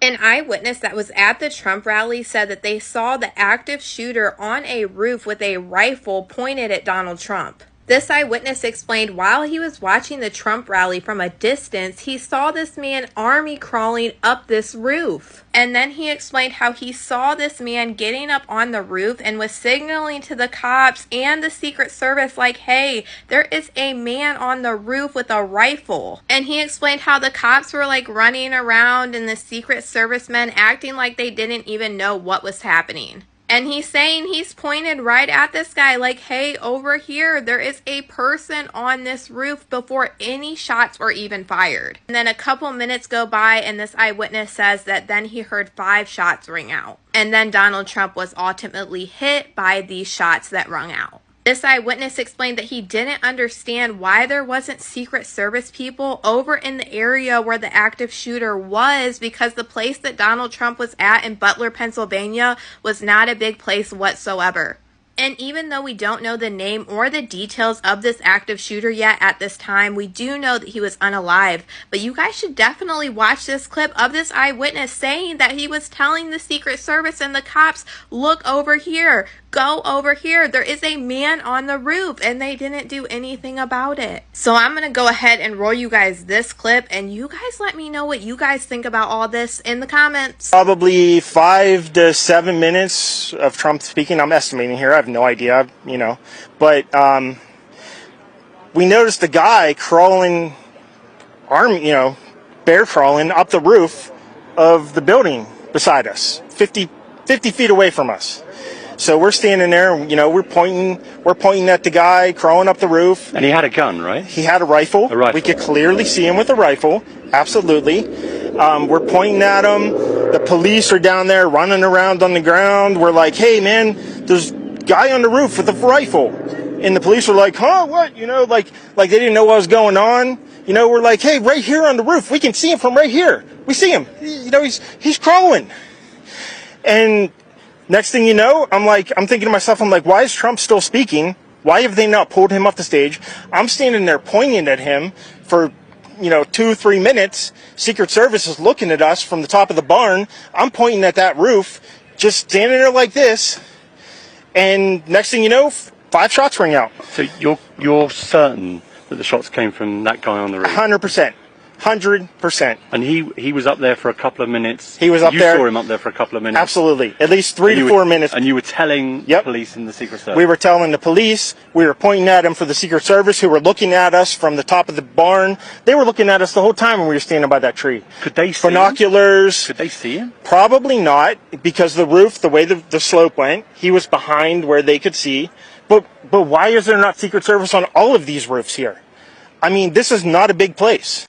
An eyewitness that was at the Trump rally said that they saw the active shooter on a roof with a rifle pointed at Donald Trump. This eyewitness explained while he was watching the Trump rally from a distance, he saw this man army crawling up this roof. And then he explained how he saw this man getting up on the roof and was signaling to the cops and the Secret Service like, hey, there is a man on the roof with a rifle. And he explained how the cops were like running around and the Secret Service men acting like they didn't even know what was happening. And he's saying he's pointed right at this guy like, hey, over here, there is a person on this roof before any shots were even fired. And then a couple minutes go by and this eyewitness says that then he heard 5 shots ring out. And then Donald Trump was ultimately hit by these shots that rung out. This eyewitness explained that he didn't understand why there wasn't Secret Service people over in the area where the active shooter was, because the place that Donald Trump was at in Butler, Pennsylvania was not a big place whatsoever. And even though we don't know the name or the details of this active shooter yet at this time, we do know that he was unalive. But you guys should definitely watch this clip of this eyewitness saying that he was telling the Secret Service and the cops, look over here, go over here. There is a man on the roof, and they didn't do anything about it. So I'm going to go ahead and roll you guys this clip, and you guys let me know what you guys think about all this in the comments. Probably 5 to 7 minutes of Trump speaking. I'm estimating here. I have no idea, but we noticed a guy crawling, bear crawling up the roof of the building beside us, 50 feet away from us. So we're standing there, we're pointing at the guy crawling up the roof. And he had a gun, right? He had a rifle. A rifle. We could clearly see him with a rifle. Absolutely. We're pointing at him. The police are down there running around on the ground. We're like, hey man, there's a guy on the roof with a rifle. And the police were like, huh, what? Like they didn't know what was going on. We're like, hey, right here on the roof. We can see him from right here. We see him. He's crawling. And next thing you know, I'm thinking to myself, why is Trump still speaking? Why have they not pulled him off the stage? I'm standing there pointing at him for, 2-3 minutes. Secret Service is looking at us from the top of the barn. I'm pointing at that roof, just standing there like this. And next thing you know, 5 shots ring out. So you're certain that the shots came from that guy on the roof? 100%. 100%. And he was up there for a couple of minutes. He was up there. You saw him up there for a couple of minutes. Absolutely. At least 3 to 4 minutes. And you were telling the police and the Secret Service? We were telling the police. We were pointing at him for the Secret Service, who were looking at us from the top of the barn. They were looking at us the whole time when we were standing by that tree. Could they see binoculars? Could they see him? Probably not, because the roof, the way the slope went, he was behind where they could see. But why is there not Secret Service on all of these roofs here? This is not a big place.